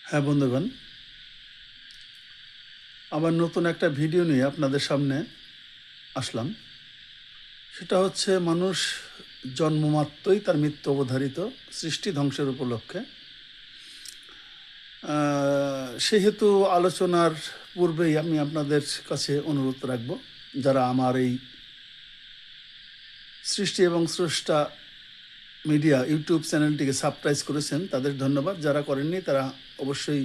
হ্যাঁ বন্ধুগণ, আবার নতুন একটা ভিডিও নিয়ে আপনাদের সামনে আসলাম। সেটা হচ্ছে মানুষ জন্মমাত্রই তার মৃত্যু অবধারিত, সৃষ্টি ধ্বংসের উপলক্ষে। সেহেতু আলোচনার পূর্বেই আমি আপনাদের কাছে অনুরোধ রাখব, যারা আমার এই সৃষ্টি এবং স্রষ্টা মিডিয়া ইউটিউব চ্যানেলটিকে সাবস্ক্রাইব করেছেন তাদের ধন্যবাদ। যারা করেননি তারা অবশ্যই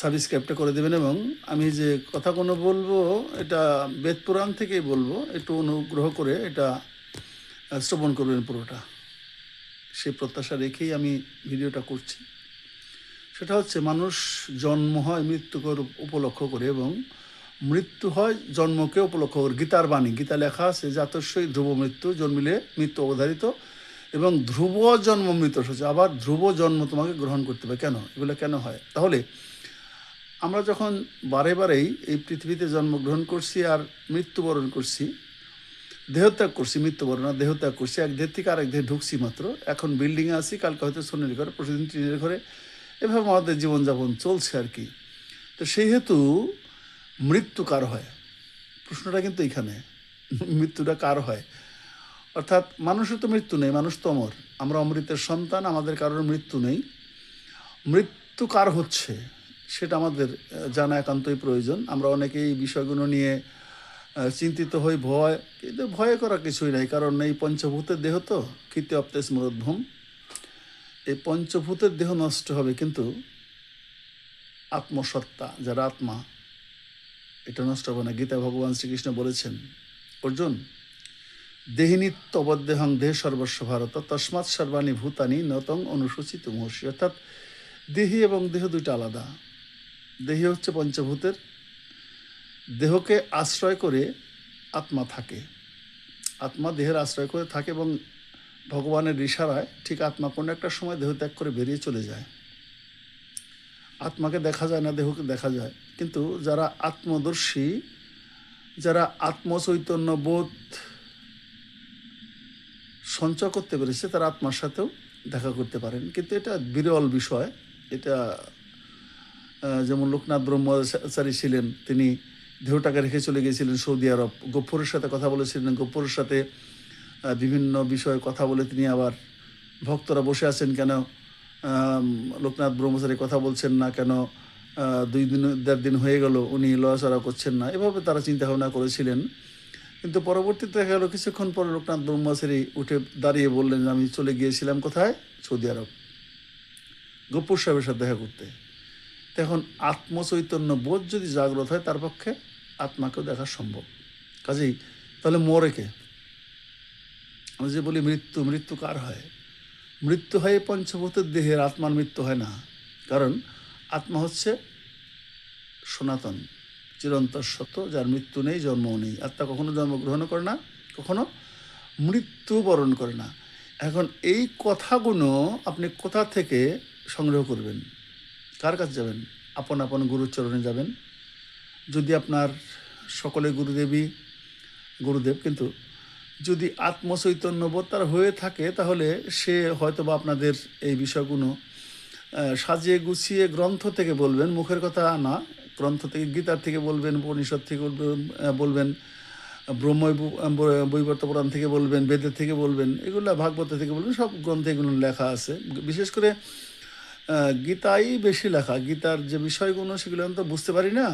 সাবস্ক্রাইবটা করে দেবেন। এবং আমি যে কথাগুলো বলবো এটা বেদ পুরাণ থেকেই বলবো, একটু অনুগ্রহ করে এটা শ্রবণ করবেন পুরোটা, সেই প্রত্যাশা রেখেই আমি ভিডিওটা করছি। সেটা হচ্ছে মানুষ জন্ম হয় মৃত্যুকে উপলক্ষ করে এবং মৃত্যু হয় জন্মকে উপলক্ষ করে। গীতার বাণী, গীতা লেখা আছে, জাতস্যই ধ্রুব মৃত্যু, জন্মিলে মৃত্যু অবধারিত এবং ধ্রুব জন্ম মৃত হচ্ছে। আবার ধ্রুব জন্ম তোমাকে গ্রহণ করতে হবে। কেন এগুলো কেন হয়? তাহলে আমরা যখন বারে বারেই এই পৃথিবীতে জন্মগ্রহণ করছি আর মৃত্যুবরণ করছি, দেহত্যাগ করছি, মৃত্যুবরণ আর দেহত্যাগ করছি, এক দেহ থেকে আরেক দেহে ঢুকছি মাত্র। এখন বিল্ডিংয়ে আছি, কালকে হয়তো সোনের ঘরে, প্রতিদিন টিনের ঘরে, এভাবে আমাদের জীবনযাপন চলছে আর কি। তো সেই হেতু মৃত্যু কার হয়? প্রশ্নটা কিন্তু এখানে, মৃত্যুটা কার হয়? অর্থাৎ মানুষের তো মৃত্যু নেই, মানুষ তো অমর, আমরা অমৃতের সন্তান, আমাদের কারোর মৃত্যু নেই। মৃত্যু কার হচ্ছে সেটা আমাদের জানা একান্তই প্রয়োজন। আমরা অনেকেই এই বিষয়গুলো নিয়ে চিন্তিত হই, ভয়, কিন্তু ভয় করার কিছুই নাই। কারণ এই পঞ্চভূতের দেহ তো কীর্তি অপ্তে স্মরোদ্ভম, এই পঞ্চভূতের দেহ নষ্ট হবে, কিন্তু আত্মসত্তা, যারা আত্মা, এটা নষ্ট হবে না। গীতা ভগবান শ্রীকৃষ্ণ বলেছেন, অর্জুন, দেহিনিত্য অবদেহং দেহ সর্বস্ব ভারত তস্মাৎ সর্বাণী ভূতানি নতং অনুসূচিত মহর্ষি। অর্থাৎ দেহি এবং দেহ দুইটা আলাদা। দেহি হচ্ছে পঞ্চভূতের, দেহকে আশ্রয় করে আত্মা থাকে, আত্মা দেহের আশ্রয় করে থাকে এবং ভগবানের ইশারায় ঠিক আত্মা কোনো একটা সময় দেহ ত্যাগ করে বেরিয়ে চলে যায়। আত্মাকে দেখা যায় না, দেহকে দেখা যায়। কিন্তু যারা আত্মদর্শী, যারা আত্মচৈতন্য বোধ সঞ্চয় করতে পেরেছে, তারা আত্মার সাথেও দেখা করতে পারেন। কিন্তু এটা বিরল বিষয়। এটা যেমন লোকনাথ ব্রহ্মচারী ছিলেন, তিনি দেহটাকে রেখে চলে গিয়েছিলেন সৌদি আরব, গফ্ফরের সাথে কথা বলেছিলেন, গফ্ফরের সাথে বিভিন্ন বিষয়ে কথা বলে তিনি আবার, ভক্তরা বসে আছেন কেন লোকনাথ ব্রহ্মচারী কথা বলছেন না কেন, 2-1.5 দিন হয়ে গেল উনি লড়াচড়া করছেন না, এভাবে তারা চিন্তা ভাবনা করেছিলেন। কিন্তু পরবর্তীতে দেখা গেল কিছুক্ষণ পরে লোকনাথ ব্রহ্মচারী উঠে দাঁড়িয়ে বললেন, আমি চলে গিয়েছিলাম কোথায়? সৌদি আরব, গফ্ফর সাহেবের সাথে দেখা করতে। তো এখন আত্মচৈতন্য বোধ যদি জাগ্রত হয়, তার পক্ষে আত্মাকেও দেখা সম্ভব। কাজেই তাহলে মরে কে? আমি যে বলি মৃত্যু, মৃত্যু কার হয়? মৃত্যু হয় পঞ্চভূতের দেহের, আত্মার মৃত্যু হয় না। কারণ আত্মা হচ্ছে সনাতন, চিরন্তর সত্য, যার মৃত্যু নেই, জন্মও নেই। আত্মা কখনো জন্মগ্রহণ করে না, কখনো মৃত্যুবরণ করে না। এখন এই কথাগুলো আপনি কোথা থেকে সংগ্রহ করবেন? কার কাছে যাবেন? আপন আপন গুরুচরণে যাবেন। যদি আপনার সকলে গুরুদেব, কিন্তু যদি আত্মচৈতন্যবোধ তার হয়ে থাকে, তাহলে সে হয়তো বা আপনাদের এই বিষয়গুলো সাজিয়ে গুছিয়ে গ্রন্থ থেকে বলবেন, মুখের কথা না, গ্রন্থ থেকে, গীতার থেকে বলবেন, উপনিষদ থেকে বলবেন, বৈবর্ত পুরাণ থেকে বলবেন, বেদের থেকে বলবেন, এগুলো ভাগবত থেকে বলবেন, সব গ্রন্থে এগুলো লেখা আছে। বিশেষ করে গীতাই বেশি লেখা। গীতার যে বিষয়গুলো সেগুলো আমি তো বুঝতে পারি না।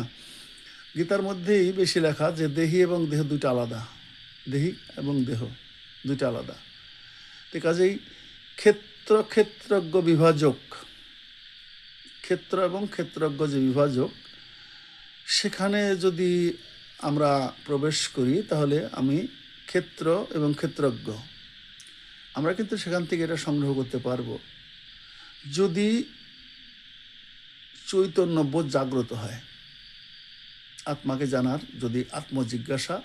গীতার মধ্যেই বেশি লেখা যে দেহি এবং দেহ দুইটা আলাদা, দেহি এবং দেহ দুইটা আলাদা। তো কাজেই ক্ষেত্রজ্ঞ বিভাজক, ক্ষেত্র এবং ক্ষেত্রজ্ঞ যে বিভাজক, সেখানে যদি আমরা প্রবেশ করি, তাহলে আমি ক্ষেত্র এবং ক্ষেত্রজ্ঞ, আমরা কিন্তু সেখান থেকে এটা সংগ্রহ করতে পারবো, যদি চৈতন্যবোধ জাগ্রত হয়। আত্মাকে জানার যদি আত্মজিজ্ঞাসা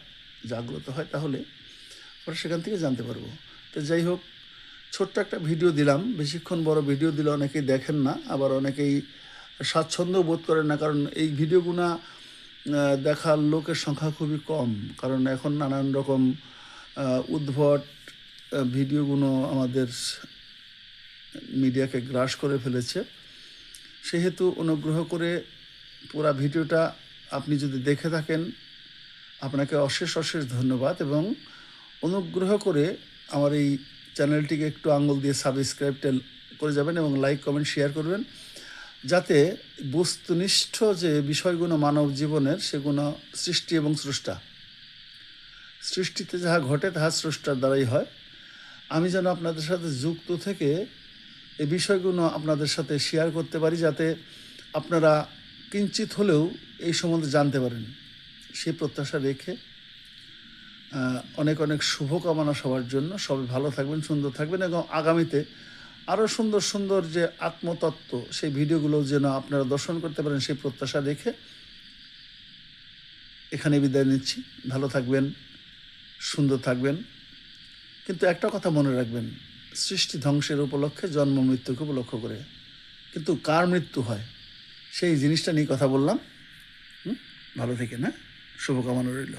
জাগ্রত হয়, তাহলে আমরা সেখান থেকে জানতে পারবো। তো যাই হোক, ছোট্ট একটা ভিডিও দিলাম, বেশিক্ষণ বড় ভিডিও দিলে অনেকেই দেখেন না, আবার অনেকেই স্বাচ্ছন্দ্য বোধ করেন না। কারণ এই ভিডিওগুলো দেখার লোকের সংখ্যা খুবই কম। কারণ এখন নানান রকম উদ্ভট ভিডিওগুলো আমাদের মিডিয়াকে গ্রাস করে ফেলেছে। সেহেতু অনুগ্রহ করে পুরা ভিডিওটা আপনি যদি দেখে থাকেন, আপনাকে অশেষ অশেষ ধন্যবাদ, এবং অনুগ্রহ করে আমার এই চ্যানেলটিকে একটু আঙুল দিয়ে সাবস্ক্রাইবটা করে যাবেন এবং লাইক কমেন্ট শেয়ার করবেন, যাতে বস্তুনিষ্ঠ যে বিষয়গুলো মানব জীবনের, সেগুলো সৃষ্টি এবং স্রষ্টা, সৃষ্টিতে যাহা ঘটে তাহা স্রষ্টার দ্বারাই হয়। আমি যেন আপনাদের সাথে যুক্ত থেকে এই বিষয়গুলো আপনাদের সাথে শেয়ার করতে পারি, যাতে আপনারা কিঞ্চিত হলেও এই সম্বন্ধে জানতে পারেন। সেই প্রত্যাশা রেখে অনেক অনেক শুভকামনা সবার জন্য। সবাই ভালো থাকবেন, সুন্দর থাকবেন, এবং আগামীতে আরও সুন্দর সুন্দর যে আত্মতত্ত্ব, সেই ভিডিওগুলো যেন আপনারা দর্শন করতে পারেন, সেই প্রত্যাশা রেখে এখানে বিদায় নিচ্ছি। ভালো থাকবেন, সুন্দর থাকবেন, কিন্তু একটা কথা মনে রাখবেন, সৃষ্টি ধ্বংসের উপলক্ষে, জন্ম মৃত্যুকে উপলক্ষ করে, কিন্তু কার মৃত্যু হয় সেই জিনিসটা নিয়ে কথা বললাম। ভালো থেকে না, শুভকামনা রইল।